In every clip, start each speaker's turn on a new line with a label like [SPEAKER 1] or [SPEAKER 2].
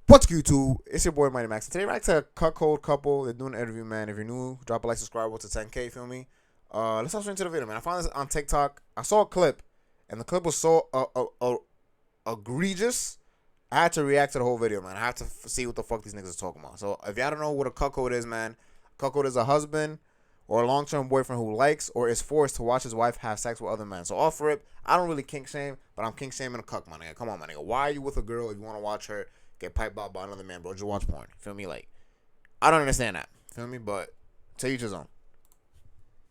[SPEAKER 1] What's YouTube? It's your boy Mighty Max. Today we're back to a Cuckold couple. They're doing an interview, man. If you're new, drop a like, subscribe to 10K. Feel me? Let's hop straight into the video, man. I found this on TikTok. I saw a clip, and the clip was so egregious. I had to react to the whole video, man. I have to see what the fuck these niggas are talking about. So if y'all don't know what a cuckold is, man, cuckold is a husband or a long-term boyfriend who likes or is forced to watch his wife have sex with other men. So off rip, I don't really kink shame, but I'm kink shaming a cuck, my nigga. Come on, my nigga. Why are you with a girl if you want to watch her get piped out by another man, bro? Just watch porn. Feel me? Like, I don't understand that. Feel me? But to each his own.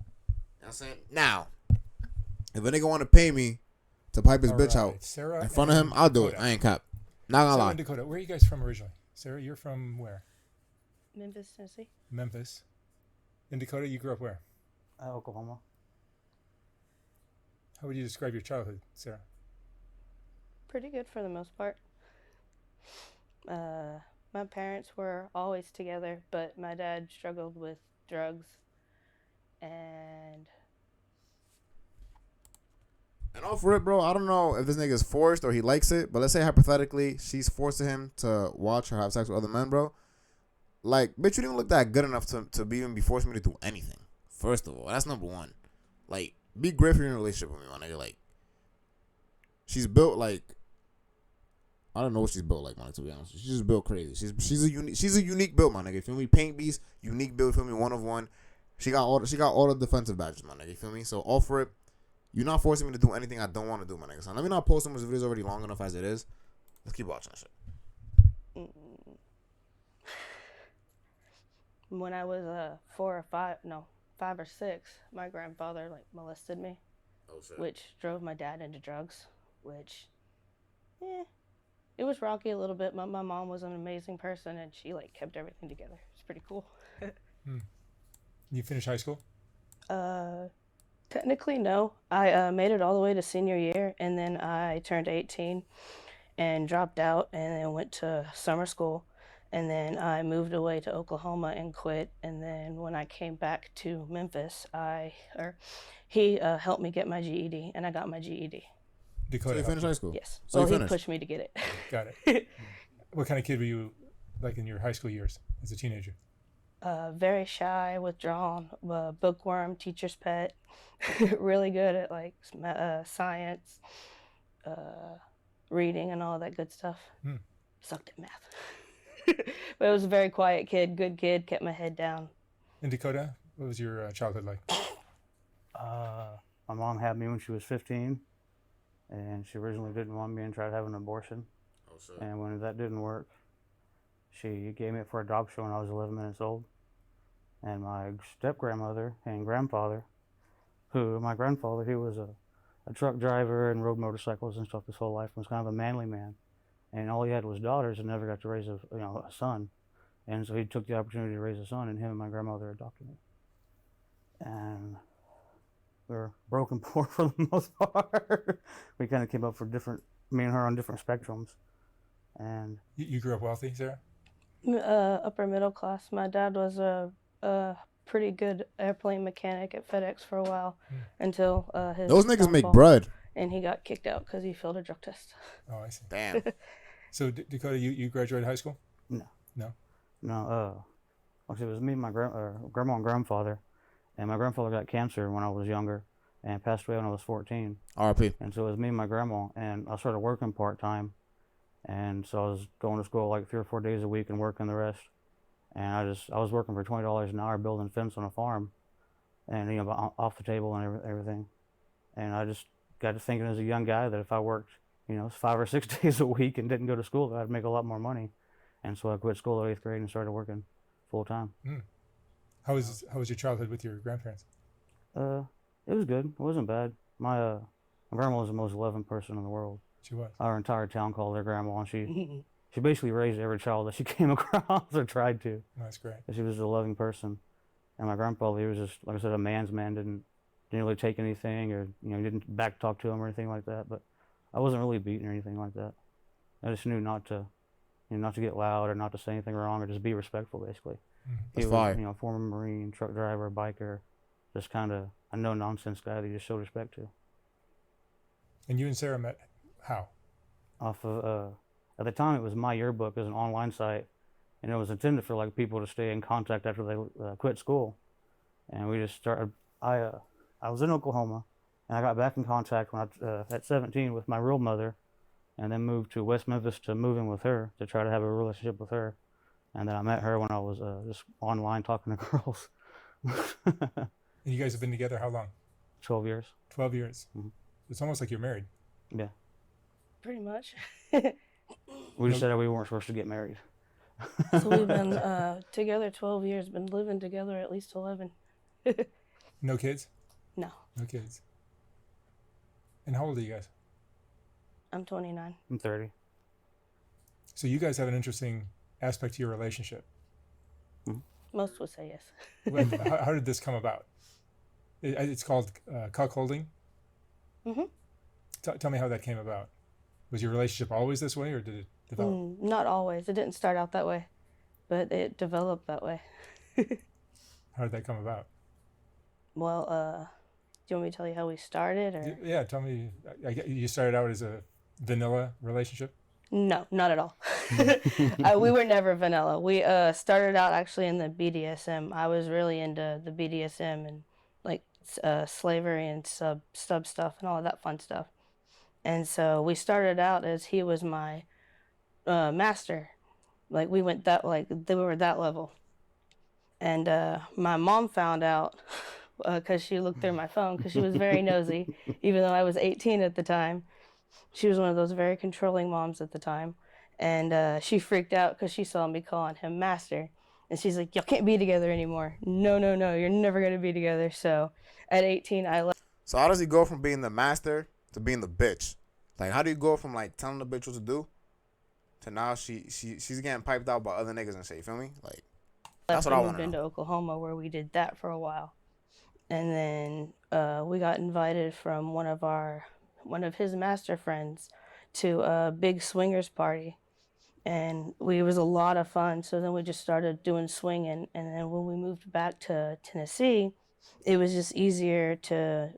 [SPEAKER 1] You know what I'm saying? Now, if a nigga want to pay me to pipe his bitch out
[SPEAKER 2] Sarah
[SPEAKER 1] in front of him, I'll do it.
[SPEAKER 2] Dakota.
[SPEAKER 1] I ain't cap. Not gonna
[SPEAKER 2] Sarah
[SPEAKER 1] lie.
[SPEAKER 2] and Dakota, where are you guys from originally? Sarah, you're from where?
[SPEAKER 3] Memphis, Tennessee.
[SPEAKER 2] Memphis. And Dakota, you grew up where?
[SPEAKER 4] Oklahoma.
[SPEAKER 2] How would you describe your childhood, Sarah?
[SPEAKER 3] Pretty good for the most part. My parents were always together, but my dad struggled with drugs. And
[SPEAKER 1] off rip, bro, I don't know if this nigga is forced or he likes it, but let's say hypothetically she's forcing him to watch her have sex with other men, bro. Like, bitch, you didn't look that good enough to even be forcing me to do anything. First of all, that's number one. Like, be grateful you're in a relationship with me, my nigga. Like, she's built like, I don't know what she's built like, man. To be honest, she's just built crazy. She's a unique build, my nigga. You feel me? Paint beast, unique build. Feel me? One of one. She got all the defensive badges, my nigga. You feel me? So off rip, you're not forcing me to do anything I don't want to do, my nigga. So let me not post them. This video's already long enough as it is. Let's keep watching that shit.
[SPEAKER 3] when I was 5 or 6, my grandfather molested me, which drove my dad into drugs. Which, it was rocky a little bit. My mom was an amazing person, and she kept everything together. It's pretty cool.
[SPEAKER 2] You finished high school?
[SPEAKER 3] Technically, no. I made it all the way to senior year, and then I turned 18 and dropped out, and then went to summer school, and then I moved away to Oklahoma and quit. And then when I came back to Memphis, he helped me get my GED, and I got my GED.
[SPEAKER 2] Dakota,
[SPEAKER 1] So you finished high school?
[SPEAKER 3] Yes.
[SPEAKER 1] So
[SPEAKER 3] well,
[SPEAKER 1] you
[SPEAKER 3] he
[SPEAKER 1] finished?
[SPEAKER 3] pushed me to get it.
[SPEAKER 2] Got it. What kind of kid were you, like in your high school years as a teenager?
[SPEAKER 3] Very shy, withdrawn, bookworm, teacher's pet. Really good at science, reading, and all that good stuff. Sucked at math. But I was a very quiet kid, good kid, kept my head down.
[SPEAKER 2] And Dakota, what was your childhood like?
[SPEAKER 4] My mom had me when she was 15, and she originally didn't want me and tried having an abortion.
[SPEAKER 1] Oh, shit.
[SPEAKER 4] And when that didn't work, she gave me it for adoption when I was 11 minutes old. And my step-grandmother and grandfather, my grandfather, he was a truck driver and rode motorcycles and stuff his whole life, and was kind of a manly man. And all he had was daughters and never got to raise a son. And so he took the opportunity to raise a son, and him and my grandmother adopted me. And we were broken poor for the most part. We kind of came up for me and her on different spectrums. And
[SPEAKER 2] You grew up wealthy, Sarah?
[SPEAKER 3] Upper middle class. My dad was a pretty good airplane mechanic at FedEx for a while, until his
[SPEAKER 1] Those niggas make
[SPEAKER 3] downfall,
[SPEAKER 1] bread.
[SPEAKER 3] and he got kicked out because he failed a drug test.
[SPEAKER 2] Oh, I see.
[SPEAKER 1] Damn.
[SPEAKER 2] So Dakota, you graduated high school?
[SPEAKER 4] no.
[SPEAKER 2] No?
[SPEAKER 4] Actually, it was me, my grandma and grandfather. And my grandfather got cancer when I was younger and passed away when I was 14.
[SPEAKER 1] RP.
[SPEAKER 4] And so it was me and my grandma, and I started working part-time. And so I was going to school 3 or 4 days a week and working the rest. And I was working for $20 an hour building fence on a farm, and off the table and everything. And I just got to thinking as a young guy that if I worked 5 or 6 days a week and didn't go to school, I'd make a lot more money. And so I quit school at 8th grade and started working full time.
[SPEAKER 2] How was your childhood with your grandparents?
[SPEAKER 4] It was good. It wasn't bad. My grandma was the most loving person in the world.
[SPEAKER 2] She was.
[SPEAKER 4] Our entire town called her grandma, and she basically raised every child that she came across or tried to.
[SPEAKER 2] That's great.
[SPEAKER 4] She was a loving person. And my grandfather, he was just, like I said, a man's man. Didn't really take anything, or didn't back talk to him or anything like that. But I wasn't really beaten or anything like that. I just knew not to get loud or not to say anything wrong, or just be respectful, basically. He was,
[SPEAKER 1] fire.
[SPEAKER 4] Former Marine, truck driver, biker, just kind of a no-nonsense guy that you just showed respect to.
[SPEAKER 2] And you and Sarah met how?
[SPEAKER 4] Off of At the time, it was My Yearbook, as an online site, and it was intended for like people to stay in contact after they quit school. And we just started. I was in Oklahoma, and I got back in contact when at 17 with my real mother, and then moved to West Memphis to move in with her to try to have a relationship with her. And then I met her when I was just online talking to girls.
[SPEAKER 2] And you guys have been together how long?
[SPEAKER 4] 12 years.
[SPEAKER 2] 12 years.
[SPEAKER 4] Mm-hmm.
[SPEAKER 2] It's almost like you're married.
[SPEAKER 4] Yeah.
[SPEAKER 3] Pretty much.
[SPEAKER 4] We just said that we weren't supposed to get married.
[SPEAKER 3] So we've been together 12 years, been living together at least 11.
[SPEAKER 2] No kids?
[SPEAKER 3] No,
[SPEAKER 2] No kids. And how old are you guys?
[SPEAKER 3] I'm 29.
[SPEAKER 4] I'm 30.
[SPEAKER 2] So you guys have an interesting aspect to your relationship.
[SPEAKER 3] Most would say yes.
[SPEAKER 2] How did this come about? It's called cuckolding.
[SPEAKER 3] Mm-hmm.
[SPEAKER 2] Tell me how that came about. Was your relationship always this way, or did it develop?
[SPEAKER 3] Not always. It didn't start out that way, but it developed that way.
[SPEAKER 2] How did that come about?
[SPEAKER 3] Well, do you want me to tell you how we started? Or?
[SPEAKER 2] Yeah, tell me. You started out as a vanilla relationship?
[SPEAKER 3] No, not at all. We were never vanilla. We started out actually in the BDSM. I was really into the BDSM and like slavery and sub stuff and all of that fun stuff. And so we started out as he was my master. Like we went that they were that level. And my mom found out because she looked through my phone because she was very nosy, even though I was 18 at the time. She was one of those very controlling moms at the time. And she freaked out because she saw me calling him master. And she's like, y'all can't be together anymore. No, you're never going to be together. So at 18, I left.
[SPEAKER 1] So how does he go from being the master to being the bitch? Like, how do you go from, like, telling the bitch what to do to now she's getting piped out by other niggas and shit, you feel me? Like, that's what I want to know.
[SPEAKER 3] Moved into Oklahoma where we did that for a while. And then we got invited from one of his master friends to a big swingers party. And it was a lot of fun. So then we just started doing swinging. And then when we moved back to Tennessee, it was just easier to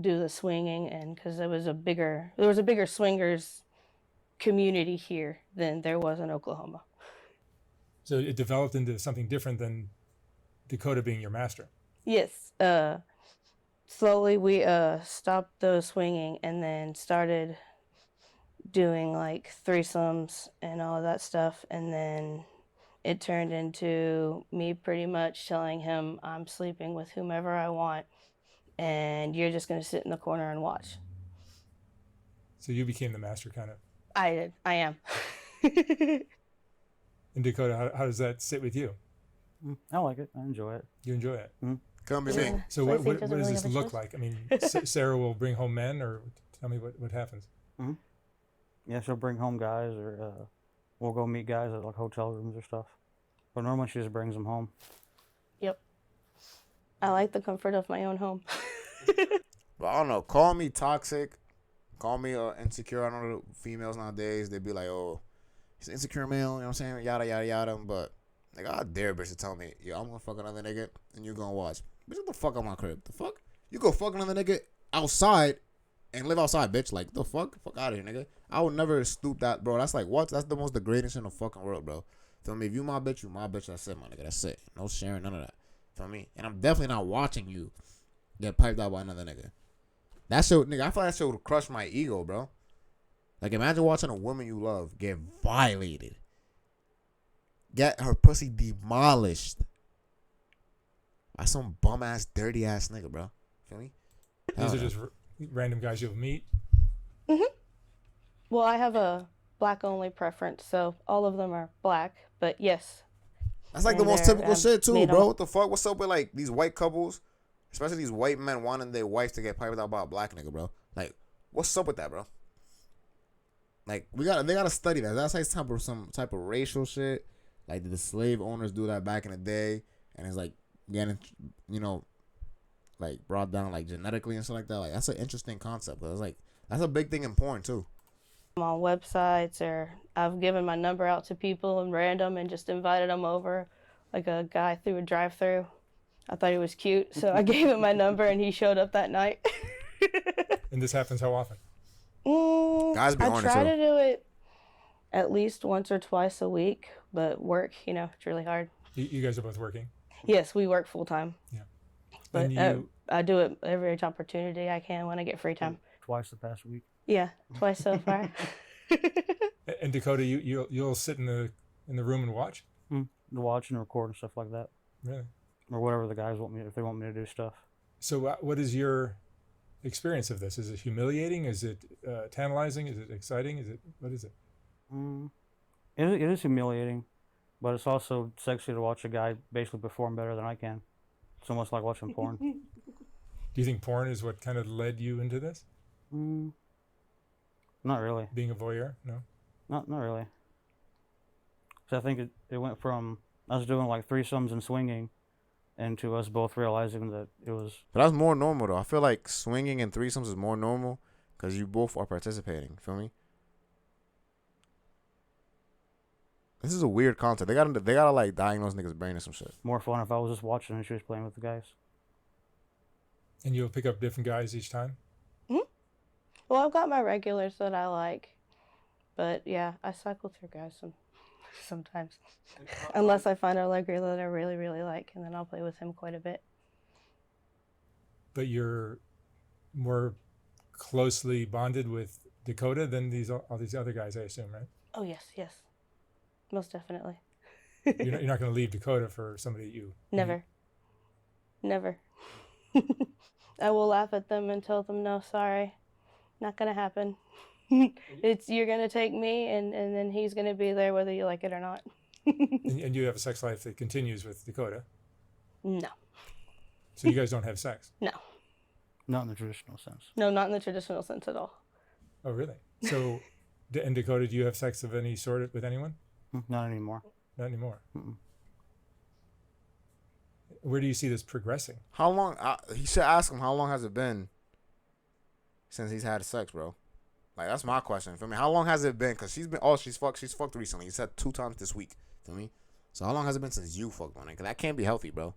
[SPEAKER 3] do the swinging, and because there was a bigger swingers community here than there was in Oklahoma.
[SPEAKER 2] So it developed into something different than Dakota being your master.
[SPEAKER 3] Yes. Slowly we stopped those swinging and then started doing like threesomes and all of that stuff. And then it turned into me pretty much telling him I'm sleeping with whomever I want and you're just going to sit in the corner and watch.
[SPEAKER 2] So you became the master, kind of.
[SPEAKER 3] I did. I am.
[SPEAKER 2] And Dakota, how does that sit with you?
[SPEAKER 4] I like it. I enjoy it.
[SPEAKER 2] You enjoy it?
[SPEAKER 1] Come be
[SPEAKER 3] Yeah.
[SPEAKER 1] me.
[SPEAKER 2] So
[SPEAKER 3] So I
[SPEAKER 2] what
[SPEAKER 3] think
[SPEAKER 2] does
[SPEAKER 3] doesn't really
[SPEAKER 2] this
[SPEAKER 3] have a
[SPEAKER 2] look
[SPEAKER 3] choice.
[SPEAKER 2] like? I mean, Sarah will bring home men, or tell me what happens.
[SPEAKER 4] Yeah, she'll bring home guys, or we'll go meet guys at like hotel rooms or stuff. But normally she just brings them home.
[SPEAKER 3] Yep. I like the comfort of my own home.
[SPEAKER 1] But I don't know. Call me toxic. Call me insecure. I know the females nowadays, they be like, oh, he's an insecure male. You know what I'm saying? Yada, yada, yada. But, like, I dare bitch to tell me, yo, I'm going to fuck another nigga and you going to watch. Bitch, what the fuck out my crib? The fuck? You go fuck another nigga outside and live outside, bitch. Like, the fuck? Fuck out of here, nigga. I would never stoop that, bro. That's like, what? That's the most degrading shit in the fucking world, bro. Feel me? If you my bitch, you my bitch. That's it, my nigga. That's it. No sharing, none of that. Feel me? And I'm definitely not watching you get piped out by another nigga. That shit, nigga, I feel like that shit would crush my ego, bro. Like, imagine watching a woman you love get violated. Get her pussy demolished by some bum-ass, dirty-ass nigga, bro. Feel me?
[SPEAKER 2] These are just random guys you'll meet.
[SPEAKER 3] Well, I have a black-only preference, so all of them are black, but yes.
[SPEAKER 1] That's like the
[SPEAKER 3] And
[SPEAKER 1] most
[SPEAKER 3] they're,
[SPEAKER 1] typical shit, too,
[SPEAKER 3] made
[SPEAKER 1] bro.
[SPEAKER 3] on-
[SPEAKER 1] What the fuck? What's up with, like, these white couples? Especially these white men wanting their wives to get piped out by a black nigga, bro. Like, what's up with that, bro? Like, they gotta study that. That's like some type of racial shit. Like, did the slave owners do that back in the day? And it's like getting, you know, like brought down like genetically and stuff like that. Like, that's an interesting concept. Cause it's like that's a big thing in porn too.
[SPEAKER 3] I'm on websites, or I've given my number out to people and random and just invited them over, like a guy through a drive-through. I thought he was cute, so I gave him my number and he showed up that night.
[SPEAKER 2] And this happens how often?
[SPEAKER 1] Guys be
[SPEAKER 3] I
[SPEAKER 1] horny
[SPEAKER 3] try
[SPEAKER 1] too.
[SPEAKER 3] to do it At least once or twice a week, but work, it's really hard.
[SPEAKER 2] You guys are both working.
[SPEAKER 3] Yes, we work full time.
[SPEAKER 2] Yeah.
[SPEAKER 3] But
[SPEAKER 2] And you,
[SPEAKER 3] I do it every opportunity I can when I get free time.
[SPEAKER 4] Twice the past week.
[SPEAKER 3] Yeah, twice so far.
[SPEAKER 2] and Dakota, you'll sit in the room and watch.
[SPEAKER 4] To watch and record and stuff like that,
[SPEAKER 2] Really?
[SPEAKER 4] or whatever the guys want me, if they want me to do stuff.
[SPEAKER 2] So what is your experience of this? Is it humiliating? Is it tantalizing? Is it exciting? What is it?
[SPEAKER 4] It is humiliating, but it's also sexy to watch a guy basically perform better than I can. It's almost like watching porn.
[SPEAKER 2] Do you think porn is what kind of led you into this?
[SPEAKER 4] Not really.
[SPEAKER 2] Being a voyeur? No?
[SPEAKER 4] Not really. So I think it went from us doing like threesomes and swinging into us both realizing that it was...
[SPEAKER 1] But that's more normal, though. I feel like swinging and threesomes is more normal because you both are participating. Feel me? This is a weird concept. They gotta like diagnose niggas' brain or some shit.
[SPEAKER 4] more fun if I was just watching and she was playing with the guys.
[SPEAKER 2] And you'll pick up different guys each time?
[SPEAKER 3] Well, I've got my regulars that I like. But yeah, I cycle through guys sometimes. Unless I find a regular that I really, really like, and then I'll play with him quite a bit.
[SPEAKER 2] But you're more closely bonded with Dakota than all these other guys, I assume, right?
[SPEAKER 3] Oh, yes. Most definitely.
[SPEAKER 2] You're not going to leave Dakota for somebody you...
[SPEAKER 3] Never. I will laugh at them and tell them, no, sorry. Not going to happen. You're going to take me, and then he's going to be there whether you like it or not.
[SPEAKER 2] And you have a sex life that continues with Dakota?
[SPEAKER 3] No.
[SPEAKER 2] So you guys don't have sex?
[SPEAKER 3] No.
[SPEAKER 4] Not in the traditional sense.
[SPEAKER 3] No, not in the traditional sense at all.
[SPEAKER 2] Oh, really? So, in Dakota, do you have sex of any sort with anyone?
[SPEAKER 4] Not anymore.
[SPEAKER 2] Not anymore.
[SPEAKER 4] Mm-mm.
[SPEAKER 2] Where do you see this progressing?
[SPEAKER 1] How long? He should ask him how long has it been since he's had sex, bro. Like, that's my question. Feel me? How long has it been? Because she's fucked recently. He said 2 times this week. Feel me? So how long has it been since you fucked on it? Because that can't be healthy, bro.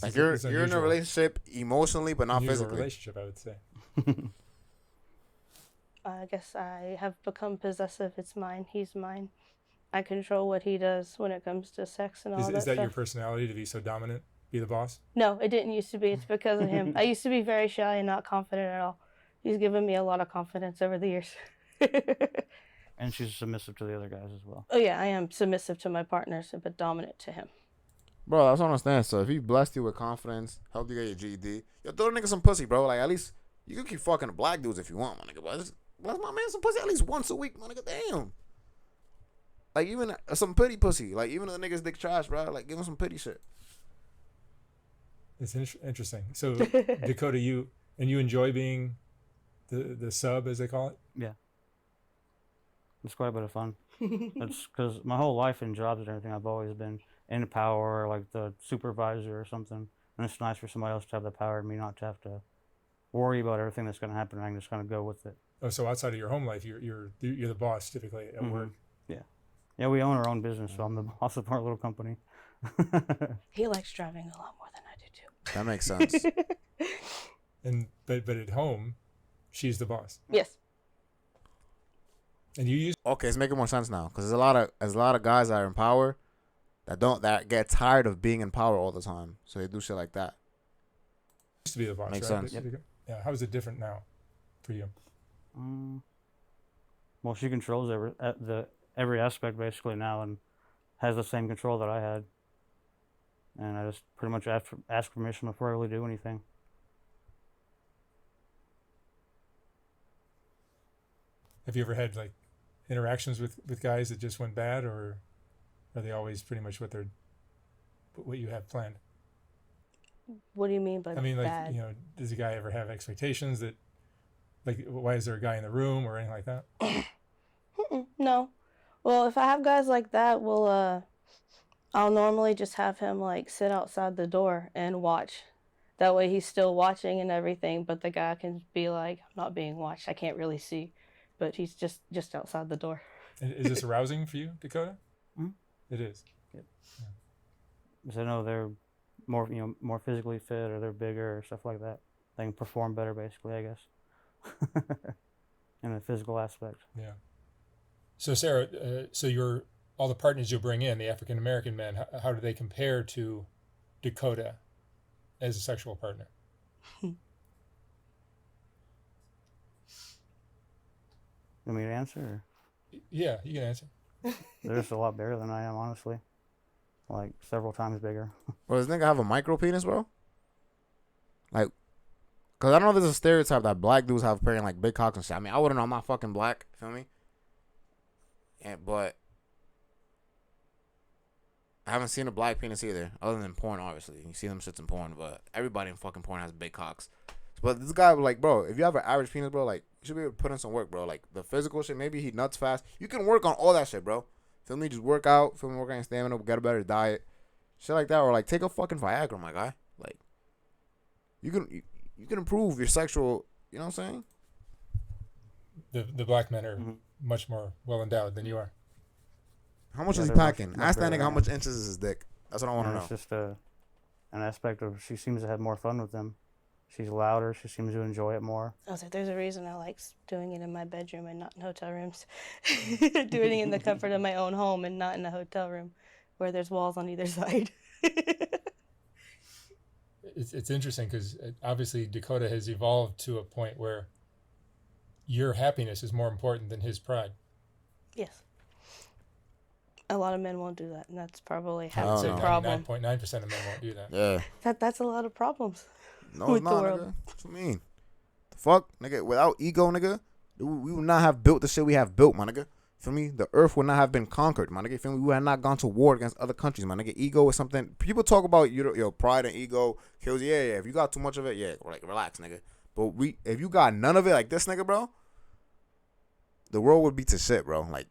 [SPEAKER 1] Like, you're in a relationship emotionally, but not
[SPEAKER 2] unusual
[SPEAKER 1] physically.
[SPEAKER 2] Relationship, I would say.
[SPEAKER 3] I guess I have become possessive. It's mine. He's mine. I control what he does when it comes to sex and all that
[SPEAKER 2] Is that
[SPEAKER 3] stuff.
[SPEAKER 2] your personality, to be so dominant? Be the boss?
[SPEAKER 3] No, it didn't used to be. It's because of him. I used to be very shy and not confident at all. He's given me a lot of confidence over the years.
[SPEAKER 4] And she's submissive to the other guys as well.
[SPEAKER 3] Oh, yeah, I am submissive to my partners, but dominant to him.
[SPEAKER 1] Bro, that's what I understand. So if he blessed you with confidence, helped you get your GED, yo, throw the nigga some pussy, bro. Like, at least you can keep fucking black dudes if you want, my nigga. But just bless my man some pussy at least once a week, my nigga. Damn. Like, even some pity pussy. Like, even if the nigga's dick trash, bro. Like, give him some pity shit.
[SPEAKER 2] It's interesting. So, Dakota, you enjoy being the sub, as they call it?
[SPEAKER 4] Yeah. It's quite a bit of fun. It's because my whole life in jobs and everything, I've always been in power, or like the supervisor or something. And it's nice for somebody else to have the power and me not to have to worry about everything that's going to happen. I can just kind of go with it.
[SPEAKER 2] Oh, so outside of your home life, you're the boss typically at work.
[SPEAKER 4] Yeah, we own our own business, so I'm the boss of our little company.
[SPEAKER 3] He likes driving a lot more than I do, too.
[SPEAKER 1] That makes sense.
[SPEAKER 2] But at home, she's the boss.
[SPEAKER 3] Yes.
[SPEAKER 2] And you use
[SPEAKER 1] Okay, it's making more sense now. Because there's a lot of guys that are in power that get tired of being in power all the time. So they do shit like that.
[SPEAKER 2] used to be the boss,
[SPEAKER 1] Makes
[SPEAKER 2] right?
[SPEAKER 1] sense.
[SPEAKER 2] Yep. Yeah. How is it different now for you?
[SPEAKER 4] Well, she controls every aspect basically now and has the same control that I had. And I just pretty much ask permission before I really do anything.
[SPEAKER 2] Have you ever had like interactions with guys that just went bad, or are they always pretty much what you have planned?
[SPEAKER 3] What do you mean by
[SPEAKER 2] I mean, like,
[SPEAKER 3] bad?
[SPEAKER 2] does a guy ever have expectations that, like, why is there a guy in the room or anything like that?
[SPEAKER 3] No. Well, if I have guys like that, I'll normally just have him like sit outside the door and watch. That way he's still watching and everything, but the guy can be like, I'm not being watched. I can't really see, but he's just outside the door.
[SPEAKER 2] And is this arousing for you, Dakota?
[SPEAKER 4] Mhm.
[SPEAKER 2] It is.
[SPEAKER 4] Yep. Yeah. Because I know they're more physically fit, or they're bigger or stuff like that. They can perform better, basically, I guess. in the physical aspect.
[SPEAKER 2] Yeah. So Sarah, all the partners you bring in, the African American men, how do they compare to Dakota as a sexual partner?
[SPEAKER 4] You want me to answer? Or?
[SPEAKER 2] Yeah, you can answer.
[SPEAKER 4] They're just a lot bigger than I am, honestly. Like several times bigger.
[SPEAKER 1] Bro, does this nigga have a micro penis, bro? Like, cause I don't know if there's a stereotype that black dudes have apparently like big cocks and shit. I mean, I wouldn't know. I'm not fucking black. Feel me? But I haven't seen a black penis either, other than porn. Obviously, you see them shits in porn, but everybody in fucking porn has big cocks. But this guy, like, bro, if you have an average penis, bro, like, you should be able to put in some work, bro. Like, the physical shit, maybe he nuts fast. You can work on all that shit, bro. Feel me? Just work out. Feel me? Work on your stamina. Get a better diet. Shit like that. Or, like, take a fucking Viagra, my guy. Like, you can improve your sexual, you know what I'm saying?
[SPEAKER 2] The black men are much more well endowed than you are.
[SPEAKER 1] How much is he packing? Ask that nigga how much inches is his dick. That's what I want to know.
[SPEAKER 4] It's just an aspect of she seems to have more fun with them. She's louder. She seems to enjoy it more.
[SPEAKER 3] I was like, there's a reason I like doing it in my bedroom and not in hotel rooms. Doing it in the comfort of my own home and not in a hotel room where there's walls on either side.
[SPEAKER 2] It's interesting because obviously Dakota has evolved to a point where your happiness is more important than his pride.
[SPEAKER 3] Yes. A lot of men won't do that, and that's probably
[SPEAKER 1] Oh,
[SPEAKER 3] half the
[SPEAKER 1] no.
[SPEAKER 3] problem.
[SPEAKER 2] 99.9% of men won't do that.
[SPEAKER 1] Yeah.
[SPEAKER 3] That's a lot of problems.
[SPEAKER 1] No,
[SPEAKER 3] with
[SPEAKER 1] it's not,
[SPEAKER 3] the world.
[SPEAKER 1] nigga. What you mean? The fuck? Nigga, without ego, nigga, we would not have built the shit we have built, my nigga. Feel me? The earth would not have been conquered, my nigga. Feel me? We would have not gone to war against other countries, my nigga. Ego is something people talk about. Your pride and ego kills you. Yeah. If you got too much of it, yeah, like relax, nigga. But if you got none of it, like this nigga, bro, the world would be to shit, bro. Like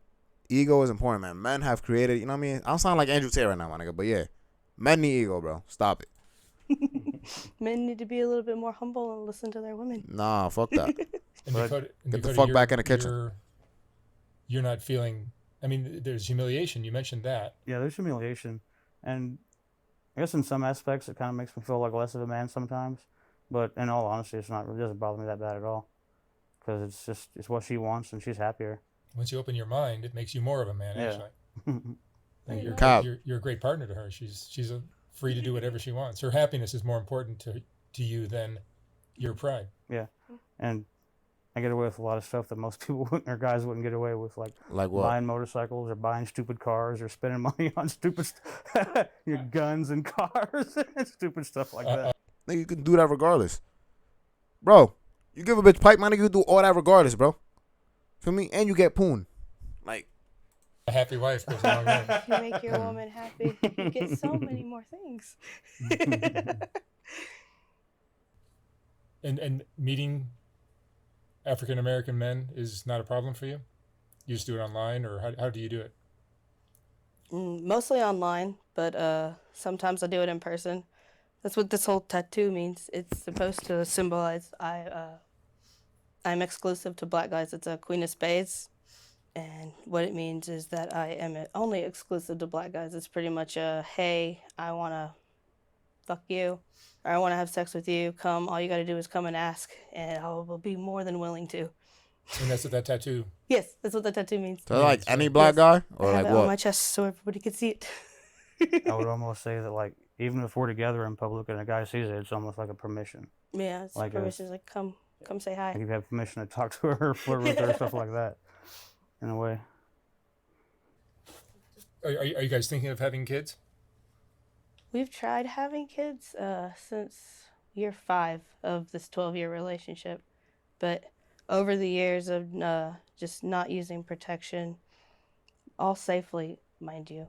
[SPEAKER 1] ego is important, man. Men have created, you know what I mean? I don't sound like Andrew Tate right now, my nigga, but yeah, men need ego, bro. Stop it.
[SPEAKER 3] Men need to be a little bit more humble and listen to their women.
[SPEAKER 1] Nah, fuck that.
[SPEAKER 2] Dakota,
[SPEAKER 1] Get the fuck back in the kitchen.
[SPEAKER 2] You're not feeling. I mean, there's humiliation. You mentioned that.
[SPEAKER 4] Yeah, there's humiliation, and I guess in some aspects it kind of makes me feel like less of a man sometimes. But in all honesty, it doesn't bother me that bad at all, because it's what she wants and she's happier.
[SPEAKER 2] Once you open your mind, it makes you more of a man.
[SPEAKER 4] Yeah.
[SPEAKER 2] Actually, you're a great partner to her. She's free to do whatever she wants. Her happiness is more important to you than your pride.
[SPEAKER 4] Yeah, and I get away with a lot of stuff that most people wouldn't, or guys wouldn't get away with, like
[SPEAKER 1] what?
[SPEAKER 4] Buying motorcycles or buying stupid cars or spending money on stupid your guns and cars and stupid stuff like that.
[SPEAKER 1] Nigga, you can do that regardless. Bro, you give a bitch pipe, man, nigga, you do all that regardless, bro. Feel me? And you get poon. Like,
[SPEAKER 2] a happy wife goes a long way.
[SPEAKER 3] If you make your woman happy, you get so many more things.
[SPEAKER 2] And meeting African American men is not a problem for you? You just do it online, or how do you do it?
[SPEAKER 3] Mostly online, but sometimes I do it in person. That's what this whole tattoo means. It's supposed to symbolize I'm exclusive to black guys. It's a Queen of Spades. And what it means is that I am only exclusive to black guys. It's pretty much a, hey, I want to fuck you, or I want to have sex with you. Come, all you got to do is come and ask, and I will be more than willing to.
[SPEAKER 2] And that's what that tattoo...
[SPEAKER 3] Yes, that's what the tattoo means.
[SPEAKER 1] so like any black guy? Or
[SPEAKER 3] I have
[SPEAKER 1] like
[SPEAKER 3] it
[SPEAKER 1] what?
[SPEAKER 3] on my chest so everybody can see it.
[SPEAKER 4] I would almost say that, like, even if we're together in public and a guy sees it, it's almost like a permission.
[SPEAKER 3] Yeah, it's
[SPEAKER 4] Like
[SPEAKER 3] permission. It's like, come say hi.
[SPEAKER 4] Like you have permission to talk to her, flirt with her, stuff like that, in a way.
[SPEAKER 2] Are you guys thinking of having kids?
[SPEAKER 3] We've tried having kids since year 5 of this 12-year relationship, but over the years of just not using protection, all safely, mind you,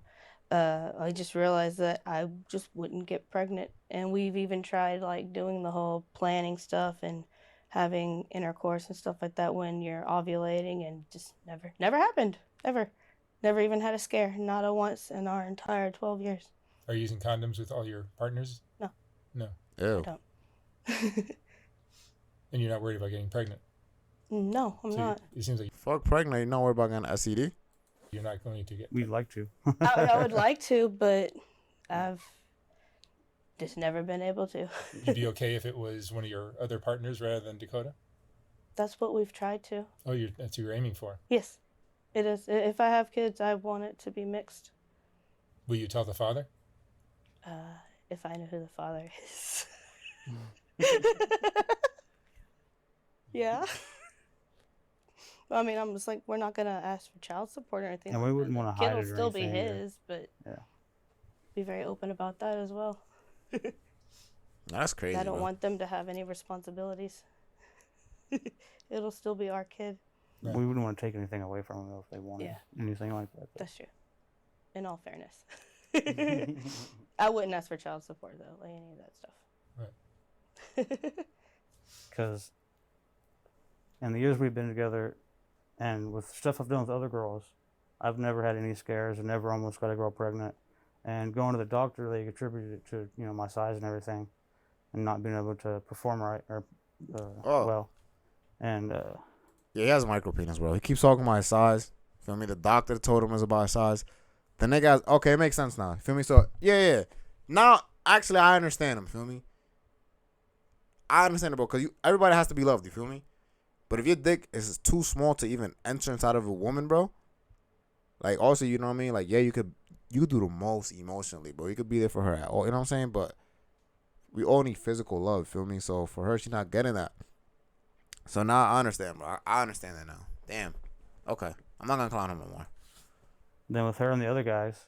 [SPEAKER 3] I just realized that I just wouldn't get pregnant. And we've even tried like doing the whole planning stuff and having intercourse and stuff like that when you're ovulating, and just never happened, ever. Never even had a scare, not a once in our entire 12 years.
[SPEAKER 2] Are you using condoms with all your partners?
[SPEAKER 3] No.
[SPEAKER 2] No.
[SPEAKER 1] Ew.
[SPEAKER 3] I don't.
[SPEAKER 2] And you're not worried about getting pregnant?
[SPEAKER 3] No, I'm not.
[SPEAKER 2] It seems like
[SPEAKER 1] Fuck pregnant, you not worried about getting an STD?
[SPEAKER 2] you're not going to get...
[SPEAKER 4] We'd like to.
[SPEAKER 3] I would like to, but I've just never been able to.
[SPEAKER 2] You'd be okay if it was one of your other partners rather than Dakota?
[SPEAKER 3] That's what we've tried to.
[SPEAKER 2] Oh, that's what you're aiming for.
[SPEAKER 3] Yes, it is. If I have kids, I want it to be mixed.
[SPEAKER 2] Will you tell the father?
[SPEAKER 3] If I know who the father is. Yeah. I mean, I'm just like, we're not gonna ask for child support or anything.
[SPEAKER 4] And we wouldn't want to
[SPEAKER 3] Kid
[SPEAKER 4] hide
[SPEAKER 3] will
[SPEAKER 4] it or
[SPEAKER 3] still be
[SPEAKER 4] anything either.
[SPEAKER 3] his, but
[SPEAKER 4] Yeah.
[SPEAKER 3] be very open about that as well.
[SPEAKER 1] That's crazy.
[SPEAKER 3] I don't
[SPEAKER 1] bro.
[SPEAKER 3] want them to have any responsibilities. It'll still be our kid.
[SPEAKER 2] Right.
[SPEAKER 4] We wouldn't want to take anything away from them if they wanted anything like that.
[SPEAKER 3] That's true. In all fairness. I wouldn't ask for child support though, like any of that stuff.
[SPEAKER 2] Right.
[SPEAKER 4] Because in the years we've been together, and with stuff I've done with other girls, I've never had any scares and never almost got a girl pregnant. And going to the doctor, they attributed it to my size and everything, and not being able to perform right or well. And
[SPEAKER 1] Yeah, he has a micro penis, bro. He keeps talking about his size. Feel me? The doctor told him it's about his size. The nigga has, okay, it makes sense now. Feel me? So yeah. Now actually I understand him. Feel me? I understand it, bro. Cause everybody has to be loved. You feel me? But if your dick is too small to even enter inside of a woman, bro, like also you know what I mean? Like yeah, you could do the most emotionally, bro. You could be there for her at all. You know what I'm saying? But we all need physical love. Feel me? So for her, she's not getting that. So now I understand, bro. I understand that now. Damn. Okay. I'm not gonna clown him no more.
[SPEAKER 4] then with her and the other guys,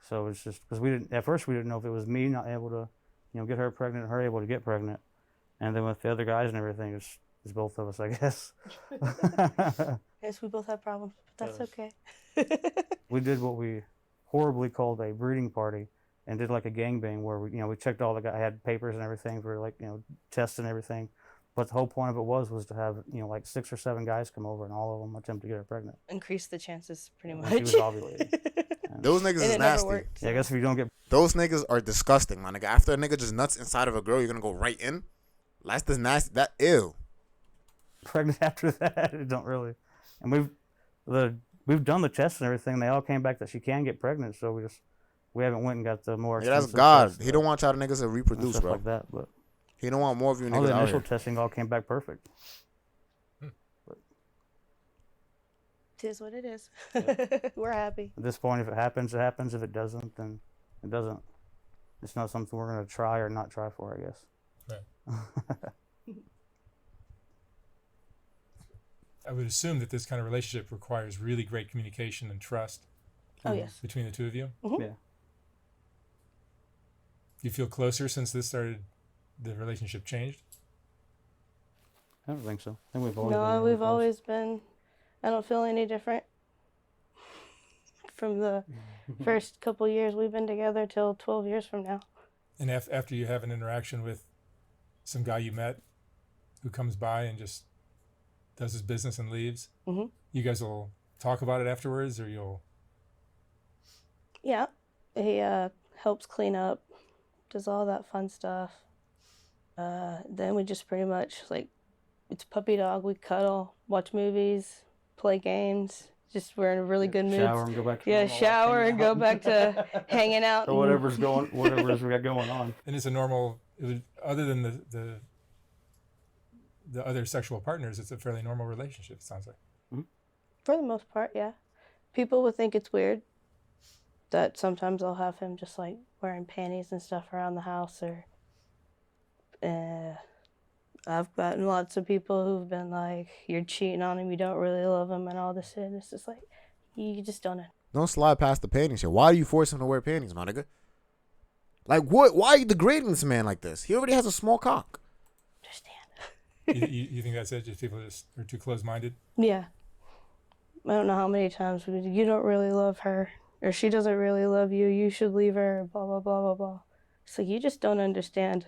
[SPEAKER 4] so it's just because we didn't at first we didn't know if it was me not able to, get her pregnant, or her able to get pregnant, and then with the other guys and everything, it's both of us, I guess.
[SPEAKER 3] Yes, we both have problems, but that's okay.
[SPEAKER 4] We did what we horribly called a breeding party, and did like a gangbang where we checked all the guys, had papers and everything for like tests and everything, but the whole point of it was to have like 6 or 7 guys come over and all of them attempt to get her pregnant.
[SPEAKER 3] Increase the chances pretty much.
[SPEAKER 4] When she was ovulating.
[SPEAKER 1] Those niggas
[SPEAKER 3] And
[SPEAKER 1] is
[SPEAKER 3] it never
[SPEAKER 1] nasty.
[SPEAKER 3] worked.
[SPEAKER 4] Yeah, I guess if you don't get
[SPEAKER 1] Those niggas are disgusting, my nigga. After a nigga just nuts inside of a girl, you're gonna go right in? That's the nasty. That ew.
[SPEAKER 4] pregnant after that, it don't really. And we've done the tests and everything. They all came back that she can get pregnant. So we haven't went and got the more.
[SPEAKER 1] Yeah, that's
[SPEAKER 4] expensive
[SPEAKER 1] God.
[SPEAKER 4] tests,
[SPEAKER 1] He don't want y'all niggas to
[SPEAKER 4] and
[SPEAKER 1] reproduce,
[SPEAKER 4] stuff
[SPEAKER 1] bro.
[SPEAKER 4] like that. But
[SPEAKER 1] He don't want more of you
[SPEAKER 4] all
[SPEAKER 1] niggas
[SPEAKER 4] the
[SPEAKER 1] out
[SPEAKER 4] initial
[SPEAKER 1] here.
[SPEAKER 4] testing all came back perfect.
[SPEAKER 3] It is what it is. We're happy.
[SPEAKER 4] At this point, if it happens, it happens. If it doesn't, then it doesn't. It's not something we're going to try or not try for, I guess.
[SPEAKER 2] Right. I would assume that this kind of relationship requires really great communication and trust
[SPEAKER 3] Oh yes.
[SPEAKER 2] between the two of you.
[SPEAKER 3] Mhm.
[SPEAKER 4] Yeah.
[SPEAKER 2] Do you feel closer since this started? The relationship changed.
[SPEAKER 4] I don't think so. I think we've always been
[SPEAKER 3] No,
[SPEAKER 4] really
[SPEAKER 3] we've
[SPEAKER 4] close.
[SPEAKER 3] always been. I don't feel any different from the first couple years we've been together till 12 years from now.
[SPEAKER 2] And after you have an interaction with some guy you met who comes by and just does his business and leaves,
[SPEAKER 3] Mhm.
[SPEAKER 2] you guys will talk about it afterwards, or you'll.
[SPEAKER 3] Yeah, he helps clean up, does all that fun stuff. Then we just pretty much it's puppy dog. We cuddle, watch movies, play games. Just we're in a really good mood.
[SPEAKER 4] Shower and go back to
[SPEAKER 3] Yeah,
[SPEAKER 4] normal life,
[SPEAKER 3] shower
[SPEAKER 4] hang
[SPEAKER 3] and go
[SPEAKER 4] out.
[SPEAKER 3] back to hanging out.
[SPEAKER 4] or
[SPEAKER 3] and-
[SPEAKER 4] whatever we got going on.
[SPEAKER 2] And it's a normal. Other than the other sexual partners, it's a fairly normal relationship. It sounds like.
[SPEAKER 3] For the most part, yeah. People would think it's weird that sometimes I'll have him just wearing panties and stuff around the house, or I've gotten lots of people who've been like, "You're cheating on him, you don't really love him," and all this shit. And it's just like, you just don't know.
[SPEAKER 1] Don't slide past the panties shit. Why do you force him to wear panties, my nigga? Like what? Why are you degrading this man like this? He already has a small cock.
[SPEAKER 3] Understand?
[SPEAKER 2] You think that's it? Just people just are too close-minded.
[SPEAKER 3] Yeah. I don't know how many times you don't really love her, or she doesn't really love you. You should leave her. Blah blah blah blah blah. So you just don't understand.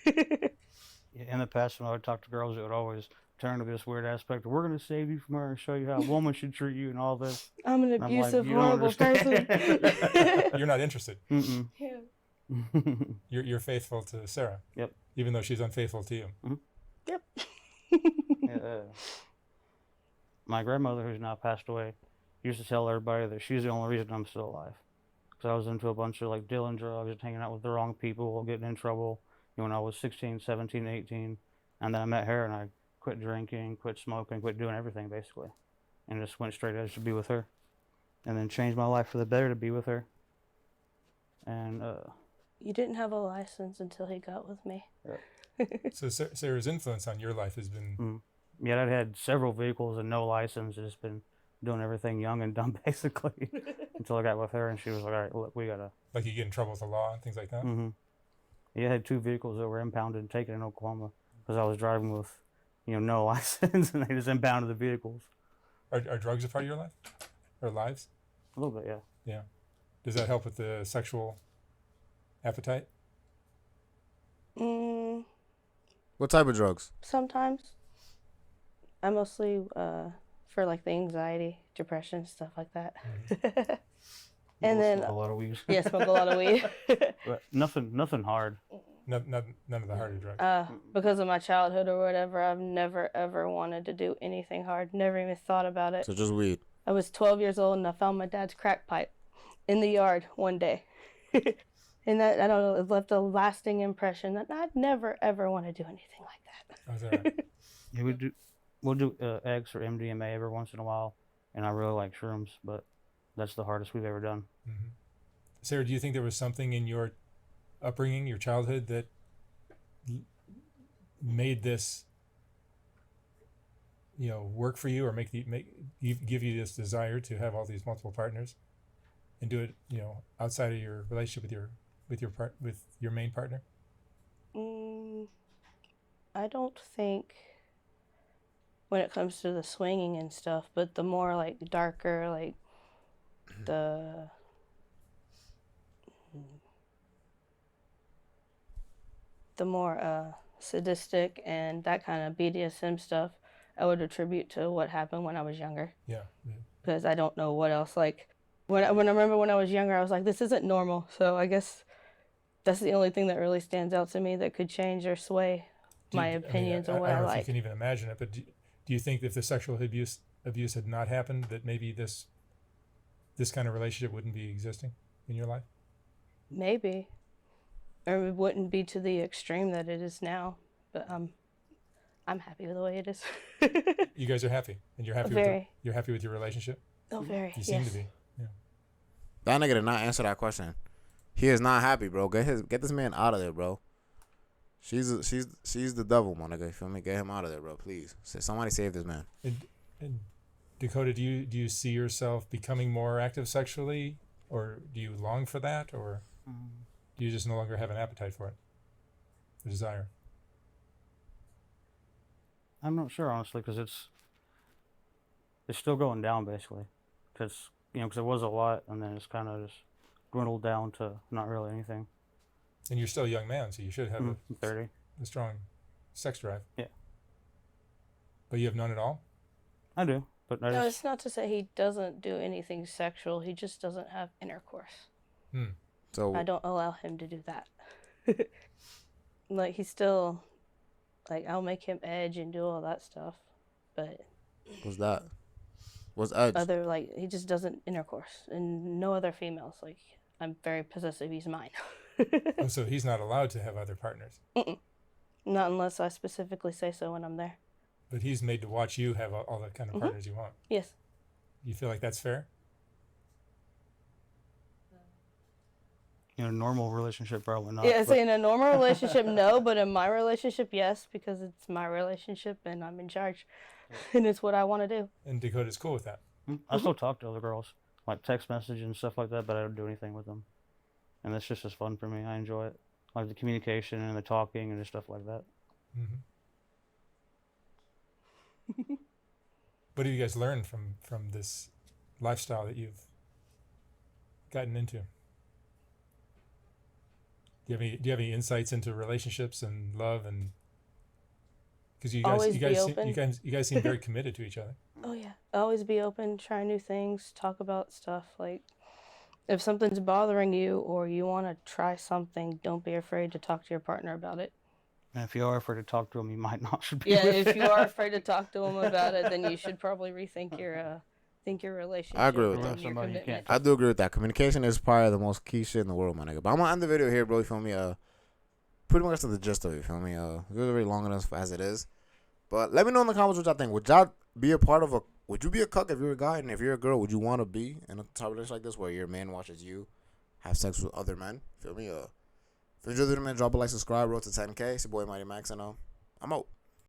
[SPEAKER 4] In the past, when I would talk to girls, it would always turn to this weird aspect. We're going to save you from her and show you how a woman should treat you and all this.
[SPEAKER 3] I'm an
[SPEAKER 4] And I'm like,
[SPEAKER 3] abusive,
[SPEAKER 4] "You don't
[SPEAKER 3] horrible person.
[SPEAKER 4] understand."
[SPEAKER 2] You're not interested.
[SPEAKER 4] Mm-mm.
[SPEAKER 3] Yeah.
[SPEAKER 2] You're faithful to Sarah.
[SPEAKER 4] Yep.
[SPEAKER 2] Even though she's unfaithful to you.
[SPEAKER 3] Yep.
[SPEAKER 4] My grandmother, who's now passed away, used to tell everybody that she's the only reason I'm still alive. Because I was into a bunch of dealing drugs and hanging out with the wrong people, getting in trouble when I was 16, 17, 18. And then I met her and I quit drinking, quit smoking, quit doing everything basically, and just went straight edge to be with her, and then changed my life for the better to be with her. And
[SPEAKER 3] You didn't have a license until he got with me.
[SPEAKER 2] So Sarah's influence on your life has been.
[SPEAKER 4] Yeah, I'd had several vehicles and no license. Just been doing everything young and dumb basically until I got with her, and she was like, "All right, look, we gotta."
[SPEAKER 2] Like you get in trouble with the law and things like that.
[SPEAKER 4] Yeah, I had 2 vehicles that were impounded and taken in Oklahoma because I was driving with, no license, and they just impounded the vehicles.
[SPEAKER 2] Are drugs a part of your life or lives?
[SPEAKER 4] A little bit, yeah.
[SPEAKER 2] Yeah. Does that help with the sexual appetite?
[SPEAKER 1] What type of drugs?
[SPEAKER 3] Sometimes. I mostly for like the anxiety, depression, stuff like that. And then
[SPEAKER 4] smoke a lot of weed.
[SPEAKER 3] Yeah, smoke a lot of weed.
[SPEAKER 4] But nothing hard.
[SPEAKER 2] None of the harder drugs.
[SPEAKER 3] Because of my childhood or whatever, I've never ever wanted to do anything hard. Never even thought about it.
[SPEAKER 1] So just weed.
[SPEAKER 3] I was 12 years old and I found my dad's crack pipe in the yard one day. And that, I don't know, it left a lasting impression that I'd never ever want to do anything like that.
[SPEAKER 2] Oh, is that right?
[SPEAKER 4] Yeah, we'll do X or MDMA every once in a while, and I really like shrooms, but that's the hardest we've ever done.
[SPEAKER 2] Sarah, do you think there was something in your upbringing, your childhood, that made this, work for you, or give you this desire to have all these multiple partners, and do it, outside of your relationship with your main partner?
[SPEAKER 3] I don't think when it comes to the swinging and stuff, but the more like darker, like the more sadistic and that kind of BDSM stuff, I would attribute to what happened when I was younger.
[SPEAKER 2] Yeah.
[SPEAKER 3] Because I don't know what else. Like when I remember when I was younger, I was like, this isn't normal. So I guess that's the only thing that really stands out to me that could change or sway my opinions on what I
[SPEAKER 2] don't know
[SPEAKER 3] like.
[SPEAKER 2] if you can even imagine it, but do you think if the sexual abuse had not happened, that maybe this kind of relationship wouldn't be existing in your life?
[SPEAKER 3] Maybe. Or it wouldn't be to the extreme that it is now. But I'm happy with the way it is.
[SPEAKER 2] You guys are happy, and you're happy. You're happy with your relationship.
[SPEAKER 3] Oh, very.
[SPEAKER 2] You seem to be. Yeah.
[SPEAKER 1] That nigga did not answer that question. He is not happy, bro. Get this man out of there, bro. She's the devil, my nigga. You feel me? Get him out of there, bro. Please. Somebody save this man.
[SPEAKER 2] And Dakota, do you see yourself becoming more active sexually, or do you long for that, or do you just no longer have an appetite for it, the desire?
[SPEAKER 4] I'm not sure, honestly, because it's still going down, basically. Because it was a lot, and then it's kind of just dwindled down to not really anything.
[SPEAKER 2] And you're still a young man, so you should have
[SPEAKER 4] 30.
[SPEAKER 2] a strong sex drive.
[SPEAKER 4] Yeah. But
[SPEAKER 2] you have none at all?
[SPEAKER 4] I do, but
[SPEAKER 3] No, it's not to say he doesn't do anything sexual. He just doesn't have intercourse.
[SPEAKER 1] So
[SPEAKER 3] I don't allow him to do that. Like, he's still, like, I'll make him edge and do all that stuff, but
[SPEAKER 1] what's that? What's edge?
[SPEAKER 3] He just doesn't intercourse, and no other females. Like, I'm very possessive. He's mine.
[SPEAKER 2] Oh, so he's not allowed to have other partners?
[SPEAKER 3] Not unless I specifically say so when I'm there.
[SPEAKER 2] But he's made to watch you have all the kind of partners you want?
[SPEAKER 3] Yes.
[SPEAKER 2] You feel like that's fair?
[SPEAKER 4] Normal relationship, probably not.
[SPEAKER 3] Yeah, in a normal relationship, no, but in my relationship, yes, because it's my relationship and I'm in charge, and it's what I want to do.
[SPEAKER 2] And Dakota's cool with that?
[SPEAKER 4] I still talk to other girls, like text message and stuff like that, but I don't do anything with them. And that's just as fun for me. I enjoy it. Like the communication and the talking and stuff like that.
[SPEAKER 2] What have you guys learned from this lifestyle that you've gotten into? Do you have any insights into relationships and love, and because you guys seem very committed to each other?
[SPEAKER 3] Oh yeah, always be open, try new things, talk about stuff. Like, if something's bothering you or you want to try something, don't be afraid to talk to your partner about it.
[SPEAKER 4] And if you are afraid to talk to him, you might not should be.
[SPEAKER 3] Yeah, if you are afraid to talk to him about it, then you should probably rethink your relationship.
[SPEAKER 1] I agree with that. I do agree with that. Communication is probably the most key shit in the world, my nigga. But I'm gonna end the video here, bro. You feel me? Pretty much to the gist of it. You feel me? It was very long enough as it is. But let me know in the comments what y'all think. Would y'all be a part of a? Would you be a cuck if you're a guy, and if you're a girl, would you want to be in a type of relationship like this where your man watches you have sex with other men? Feel me? If you enjoyed the video, man, drop a like, subscribe, road to 10K. It's your boy Mighty Max, and I'm out.